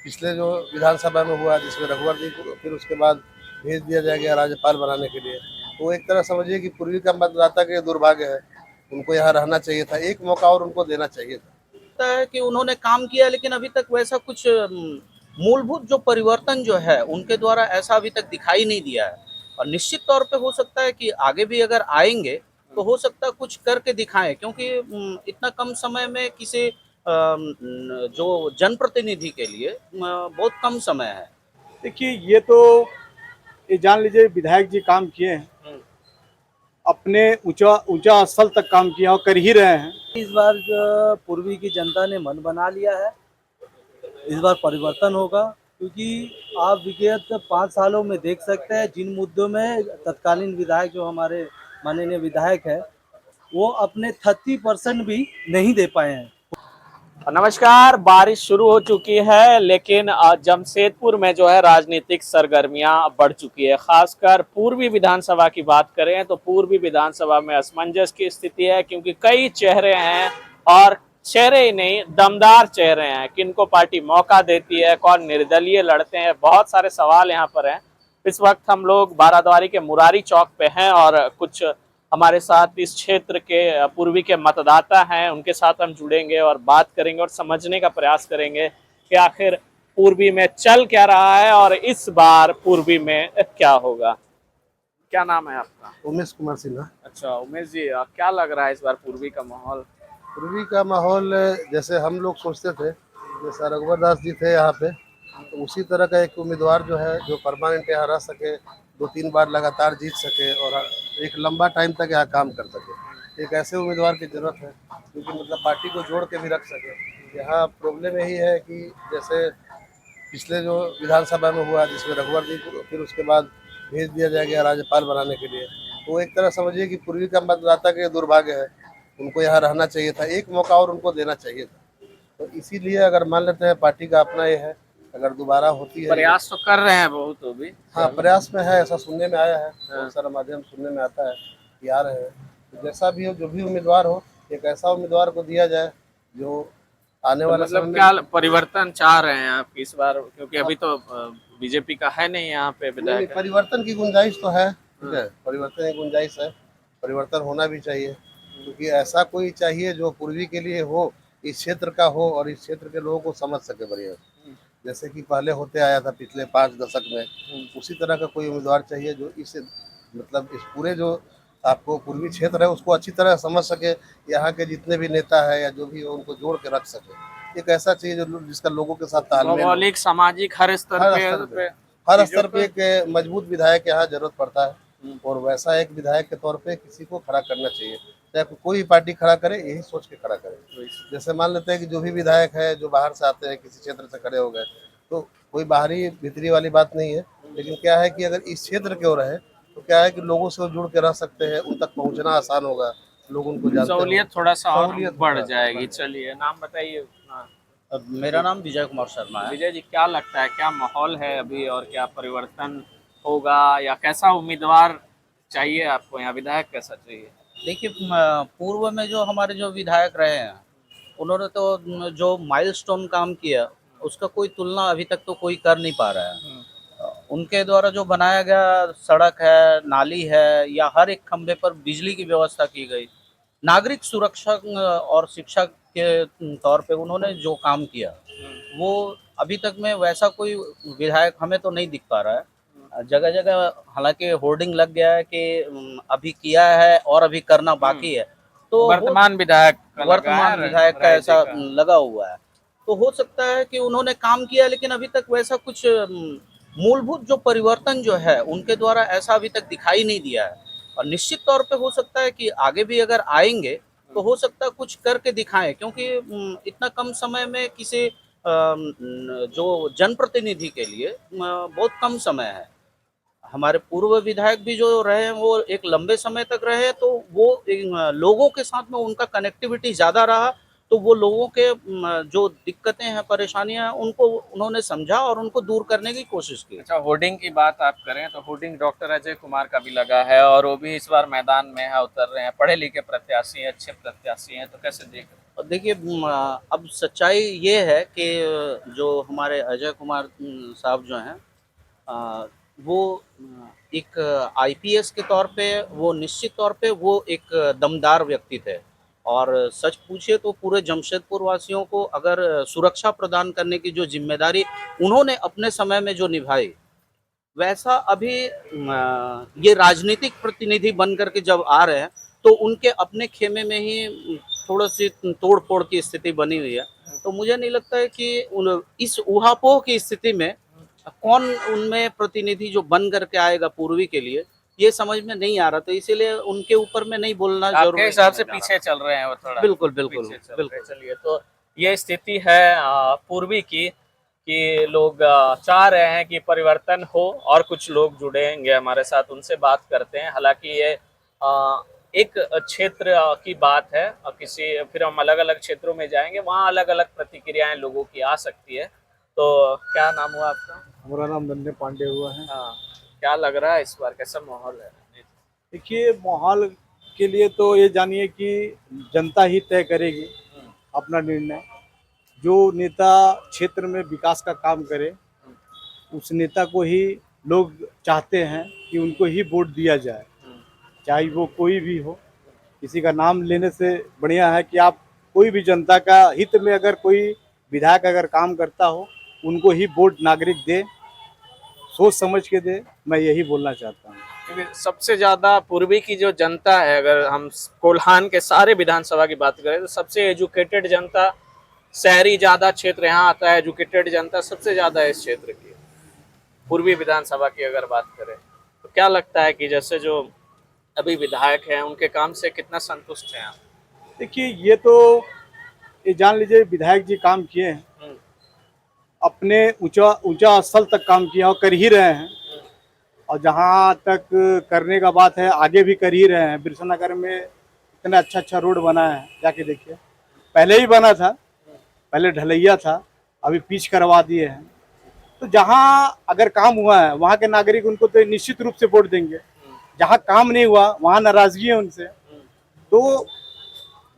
पिछले जो विधानसभा में हुआ जिसमें रघुवर जी को फिर उसके बाद भेज दिया जाएगा राज्यपाल बनाने के लिए, तो एक तरह समझिए कि पूर्वी का मतदाता के दुर्भाग्य है। उनको यहाँ रहना चाहिए था, एक मौका और उनको देना चाहिए था। लगता है कि उन्होंने काम किया, लेकिन अभी तक वैसा कुछ मूलभूत जो परिवर्तन जो है उनके द्वारा ऐसा अभी तक दिखाई नहीं दिया है। और निश्चित तौर पे हो सकता है कि आगे भी अगर आएंगे तो हो सकता है कुछ करके दिखाएं, क्योंकि इतना कम समय में किसी जो जनप्रतिनिधि के लिए बहुत कम समय है। देखिए, ये तो ये जान लीजिए विधायक जी काम किए हैं, अपने ऊंचा ऊंचा स्थल तक काम किया और कर ही रहे हैं। इस बार जो पूर्वी की जनता ने मन बना लिया है, इस बार परिवर्तन होगा, क्योंकि आप विगत 5 सालों में देख सकते हैं जिन मुद्दों में तत्कालीन विधायक जो हमारे माननीय विधायक है वो अपने 30% भी नहीं दे पाए हैं। नमस्कार। बारिश शुरू हो चुकी है, लेकिन जमशेदपुर में जो है राजनीतिक सरगर्मियां बढ़ चुकी है। खासकर पूर्वी विधानसभा की बात करें तो पूर्वी विधानसभा में असमंजस की स्थिति है, क्योंकि कई चेहरे हैं और चेहरे ही नहीं, दमदार चेहरे हैं। किनको पार्टी मौका देती है, कौन निर्दलीय लड़ते हैं, बहुत सारे सवाल यहाँ पर हैं। इस वक्त हम लोग बाराद्वारी के मुरारी चौक पे हैं और कुछ हमारे साथ इस क्षेत्र के पूर्वी के मतदाता हैं, उनके साथ हम जुड़ेंगे और बात करेंगे और समझने का प्रयास करेंगे कि आखिर पूर्वी में चल क्या रहा है और इस बार पूर्वी में क्या होगा। क्या नाम है आपका? उमेश कुमार सिन्हा। अच्छा उमेश जी, क्या लग रहा है इस बार पूर्वी का माहौल? पूर्वी का माहौल जैसे हम लोग सोचते थे, जैसा रघुवर दास जी थे यहाँ पे, तो उसी तरह का एक उम्मीदवार जो है जो परमानेंट यहाँ रह सके, 2-3 बार लगातार जीत सके और एक लंबा टाइम तक यहाँ काम कर सके। एक ऐसे उम्मीदवार की जरूरत है क्योंकि मतलब पार्टी को जोड़ के भी रख सके। यहाँ प्रॉब्लम यही है कि जैसे पिछले जो विधानसभा में हुआ जिसमें रघुवर जी को फिर उसके बाद भेज दिया जाएगा राज्यपाल बनाने के लिए, तो एक तरह समझिए कि पूर्वी का मतदाता के दुर्भाग्य है। उनको यहाँ रहना चाहिए था, एक मौका और उनको देना चाहिए था। तो इसीलिए अगर मान लेते हैं पार्टी का अपना ये है, अगर दोबारा होती है। प्रयास तो कर रहे हैं बहुत, तो भी हाँ प्रयास में है, ऐसा सुनने में आया है, बहुत सारा माध्यम सुनने में आता है कि आ रहे हैं। तो जैसा भी हो, जो भी उम्मीदवार हो, एक ऐसा उम्मीदवार को दिया जाए जो आने वाला समय मतलब में क्या परिवर्तन चाह रहे हैं आप इस बार? क्योंकि अभी तो बीजेपी का है नहीं यहाँ पे नहीं, विधायक। परिवर्तन की गुंजाइश तो है, ठीक है, परिवर्तन की गुंजाइश है, परिवर्तन होना भी चाहिए क्योंकि ऐसा कोई चाहिए जो पूर्वी के लिए हो, इस क्षेत्र का हो और इस क्षेत्र के लोगों को समझ सके बढ़िया। जैसे कि पहले होते आया था पिछले 5 दशक में, उसी तरह का कोई उम्मीदवार चाहिए जो इस मतलब इस पूरे जो आपको पूर्वी क्षेत्र है उसको अच्छी तरह समझ सके। यहाँ के जितने भी नेता है या जो भी हो उनको जोड़ के रख सके। एक ऐसा चाहिए जो जिसका लोगों के साथ तालमेल हो। भौगोलिक सामाजिक हर स्तर हर पे स्तर पे हर स्तर पे एक मजबूत विधायक यहाँ जरूरत पड़ता है और वैसा एक विधायक के तौर पे किसी को खड़ा करना चाहिए, चाहे कोई भी पार्टी खड़ा करे, यही सोच के खड़ा करे। जैसे मान लेते हैं कि जो भी विधायक है जो बाहर से आते हैं, किसी क्षेत्र से खड़े हो गए, तो कोई बाहरी भीतरी वाली बात नहीं है, लेकिन क्या है कि अगर इस क्षेत्र की ओर है तो क्या है कि लोगों से जुड़ के रह सकते हैं, उन तक पहुँचना आसान होगा, लोग उनको जानते हैं, सहूलियत थोड़ा सा और सहूलियत बढ़ जाएगी। चलिए नाम बताइए अपना। अब मेरा नाम विजय कुमार शर्मा है। विजय जी, क्या लगता है क्या माहौल है अभी और क्या परिवर्तन होगा या कैसा उम्मीदवार चाहिए आपको? यहाँ विधायक कैसा चाहिए? देखिए, पूर्व में जो हमारे जो विधायक रहे हैं उन्होंने तो जो माइलस्टोन काम किया उसका कोई तुलना अभी तक तो कोई कर नहीं पा रहा है। उनके द्वारा जो बनाया गया सड़क है, नाली है, या हर एक खंभे पर बिजली की व्यवस्था की गई, नागरिक सुरक्षा और शिक्षा के तौर पे उन्होंने जो काम किया वो अभी तक में वैसा कोई विधायक हमें तो नहीं दिख पा रहा है। जगह जगह हालांकि होर्डिंग लग गया है कि अभी किया है और अभी करना बाकी है, तो वर्तमान विधायक का लगा है, वर्तमान विधायक का राय जी ऐसा का। लगा हुआ है। तो हो सकता है कि उन्होंने काम किया, लेकिन अभी तक वैसा कुछ मूलभूत जो परिवर्तन जो है उनके द्वारा ऐसा अभी तक दिखाई नहीं दिया है। और निश्चित तौर पे हो सकता है कि आगे भी अगर आएंगे तो हो सकता है कुछ करके दिखाएं, क्योंकि इतना कम समय में किसी जो जनप्रतिनिधि के लिए बहुत कम समय है। हमारे पूर्व विधायक भी जो रहे हैं वो एक लंबे समय तक रहे, तो वो लोगों के साथ में उनका कनेक्टिविटी ज़्यादा रहा, तो वो लोगों के जो दिक्कतें हैं, परेशानियां हैं, उनको उन्होंने समझा और उनको दूर करने की कोशिश की। अच्छा, होर्डिंग की बात आप करें तो होर्डिंग डॉक्टर अजय कुमार का भी लगा है और वो भी इस बार मैदान में है, उतर रहे हैं, पढ़े लिखे प्रत्याशी हैं, अच्छे प्रत्याशी हैं, तो कैसे देख रहे हैं? और देखिए अब सच्चाई ये है कि जो हमारे अजय कुमार साहब जो हैं अ, वो एक आईपीएस के तौर पे वो निश्चित तौर पे वो एक दमदार व्यक्ति थे और सच पूछिए तो पूरे जमशेदपुर वासियों को अगर सुरक्षा प्रदान करने की जो जिम्मेदारी उन्होंने अपने समय में जो निभाई वैसा अभी ये राजनीतिक प्रतिनिधि बन करके जब आ रहे हैं तो उनके अपने खेमे में ही थोड़ा सी तोड़ फोड़ की स्थिति बनी हुई है तो मुझे नहीं लगता है कि इस ऊहापोह की स्थिति में कौन उनमें प्रतिनिधि जो बन करके आएगा पूर्वी के लिए ये समझ में नहीं आ रहा तो इसीलिए उनके ऊपर में नहीं बोलना आपके जरूरी हिसाब से समझ आ रहा। पीछे चल रहे हैं वो थोड़ा? बिल्कुल बिल्कुल पीछे चल रहे हैं। बिल्कुल चलिए, तो ये स्थिति है पूर्वी की कि लोग चाह रहे हैं कि परिवर्तन हो और कुछ लोग जुड़ेंगे हमारे साथ, उनसे बात करते हैं। हालांकि ये एक क्षेत्र की बात है और किसी फिर हम अलग अलग क्षेत्रों में जाएंगे, वहाँ अलग अलग प्रतिक्रियाएं लोगों की आ सकती है। तो क्या नाम हुआ आपका? हमारा नाम धन्य पांडे हुआ है। हाँ, क्या लग रहा है इस बार, कैसा माहौल है? देखिए, माहौल के लिए तो ये जानिए कि जनता ही तय करेगी अपना निर्णय। जो नेता क्षेत्र में विकास का काम करे उस नेता को ही लोग चाहते हैं कि उनको ही वोट दिया जाए, चाहे वो कोई भी हो। किसी का नाम लेने से बढ़िया है कि आप कोई भी जनता का हित में अगर कोई विधायक अगर काम करता हो उनको ही वोट नागरिक दे, सोच समझ के दे। मैं यही बोलना चाहता हूँ। क्योंकि सबसे ज्यादा पूर्वी की जो जनता है, अगर हम कोल्हान के सारे विधानसभा की बात करें तो सबसे एजुकेटेड जनता, शहरी ज्यादा क्षेत्र यहाँ आता है, एजुकेटेड जनता सबसे ज्यादा है इस क्षेत्र की। पूर्वी विधानसभा की अगर बात करें तो क्या लगता है कि जैसे जो अभी विधायक हैं उनके काम से कितना संतुष्ट हैं आप? देखिए, ये तो ये जान लीजिए विधायक जी काम किए हैं, अपने ऊंचा ऊंचा स्थल तक काम किया और कर ही रहे हैं। और जहाँ तक करने का बात है आगे भी कर ही रहे हैं। बिरसानगर में इतना अच्छा अच्छा रोड बना है, जाके देखिए। पहले ही बना था, पहले ढलैया था, अभी पिच करवा दिए हैं। तो जहाँ अगर काम हुआ है वहाँ के नागरिक उनको तो निश्चित रूप से वोट देंगे। जहाँ काम नहीं हुआ वहाँ नाराजगी है उनसे, तो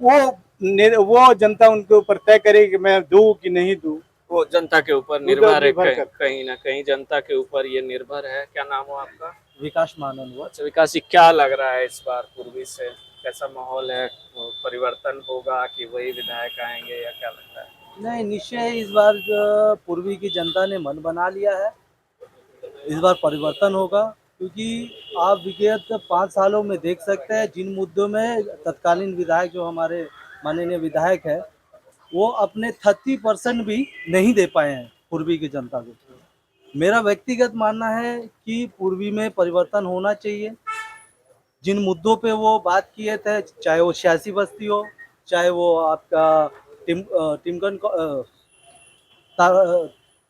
वो जनता उनके ऊपर तय करेगी कि मैं दूँ कि नहीं दूँ। वो जनता के ऊपर निर्भर है, निर्भर कर। कहीं ना कहीं जनता के ऊपर ये निर्भर है। क्या नाम हो आपका? विकास मानन हुआ। अच्छा विकास जी, क्या लग रहा है इस बार पूर्वी से, कैसा माहौल है? परिवर्तन होगा कि वही विधायक आएंगे या क्या लगता है? नहीं, निश्चय इस बार जो पूर्वी की जनता ने मन बना लिया है, इस बार परिवर्तन होगा। क्योंकि आप विगत 5 सालों में देख सकते हैं जिन मुद्दों में तत्कालीन विधायक जो हमारे माननीय विधायक है वो अपने 30% भी नहीं दे पाए हैं पूर्वी की जनता को। मेरा व्यक्तिगत मानना है कि पूर्वी में परिवर्तन होना चाहिए। जिन मुद्दों पे वो बात किए थे, चाहे वो सियासी बस्ती हो, चाहे वो आपका टिमकन तार,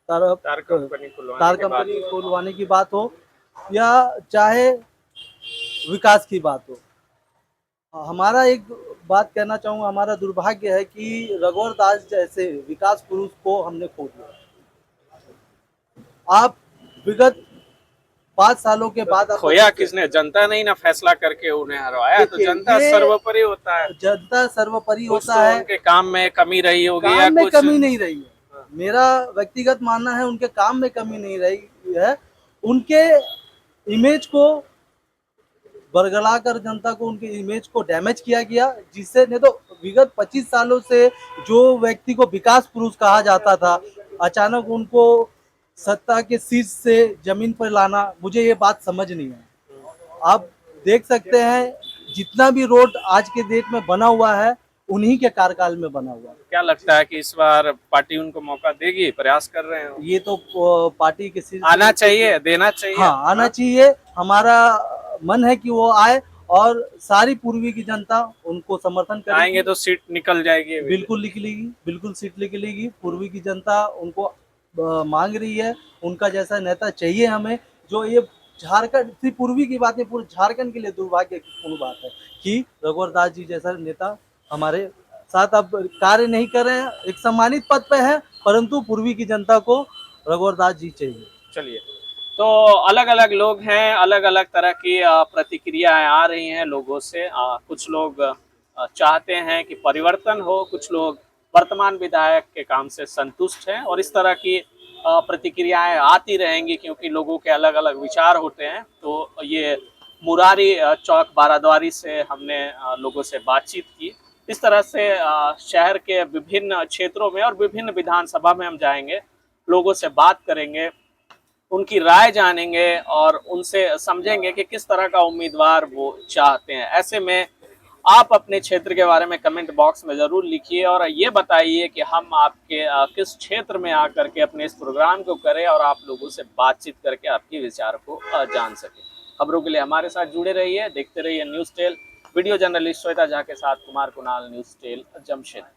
तार, तार कंपनी तार खुलवाने के बाद कंपनी खुलवाने की बात हो या चाहे विकास की बात हो। हमारा एक बात कहना चाहूँगा, हमारा दुर्भाग्य है कि रघुवर दास जैसे विकास पुरुष को हमने खो दिया। आप विगत 5 सालों के बाद आप खोया किसने? जनता नहीं ना फैसला करके उन्हें हरवाया। तो देखिए, जनता ये सर्वोपरि होता है। जनता सर्वोपरि कुछ होता तो है। उनके काम में कमी रही होगी या काम में कुछ कमी नहीं रही है। मेरा व्यक्तिगत मानना है उनके काम में कमी नहीं रही है। उनके इमेज को बरगला कर जनता को उनके इमेज को डैमेज किया गया, जिससे नहीं तो विगत 25 सालों से जो व्यक्ति को विकास पुरुष कहा जाता था, अचानक उनको सत्ता के शीर्ष से जमीन पर लाना, मुझे ये बात समझ नहीं है। आप देख सकते हैं जितना भी रोड आज के डेट में बना हुआ है उन्हीं के कार्यकाल में बना हुआ है। क्या लगता है कि इस बार पार्टी उनको मौका देगी? प्रयास कर रहे हैं ये तो पार्टी के शीर्ष आना चाहिए, देना चाहिए। हाँ, आना चाहिए। हमारा मन है कि वो आए और सारी पूर्वी की जनता उनको समर्थन करेगी। आएंगे तो सीट निकल जाएगी। बिल्कुल निकलेगी, बिल्कुल सीट निकलेगी। पूर्वी की जनता उनको मांग रही है, उनका जैसा नेता चाहिए हमें। जो ये झारखंड सिर्फ पूर्वी की बात है, पूरे झारखंड के लिए दुर्भाग्यपूर्ण बात है कि रघुवर दास जी जैसा नेता हमारे साथ अब कार्य नहीं कर रहे हैं। एक सम्मानित पद पे है, परंतु पूर्वी की जनता को रघुवर दास जी चाहिए। चलिए, तो अलग अलग लोग हैं, अलग अलग तरह की प्रतिक्रियाएं आ रही हैं लोगों से। कुछ लोग चाहते हैं कि परिवर्तन हो, कुछ लोग वर्तमान विधायक के काम से संतुष्ट हैं और इस तरह की प्रतिक्रियाएं आती रहेंगी क्योंकि लोगों के अलग अलग विचार होते हैं। तो ये मुरारी चौक बाराद्वारी से हमने लोगों से बातचीत की। इस तरह से शहर के विभिन्न क्षेत्रों में और विभिन्न विधानसभा में हम जाएंगे, लोगों से बात करेंगे, उनकी राय जानेंगे और उनसे समझेंगे कि किस तरह का उम्मीदवार वो चाहते हैं। ऐसे में आप अपने क्षेत्र के बारे में कमेंट बॉक्स में ज़रूर लिखिए और ये बताइए कि हम आपके किस क्षेत्र में आकर के अपने इस प्रोग्राम को करें और आप लोगों से बातचीत करके आपके विचार को जान सकें। खबरों के लिए हमारे साथ जुड़े रहिए, देखते रहिए news tell. Video journalist Shweta Jha के साथ कुमार कुणाल, न्यूज़ टेल, जमशेदपुर।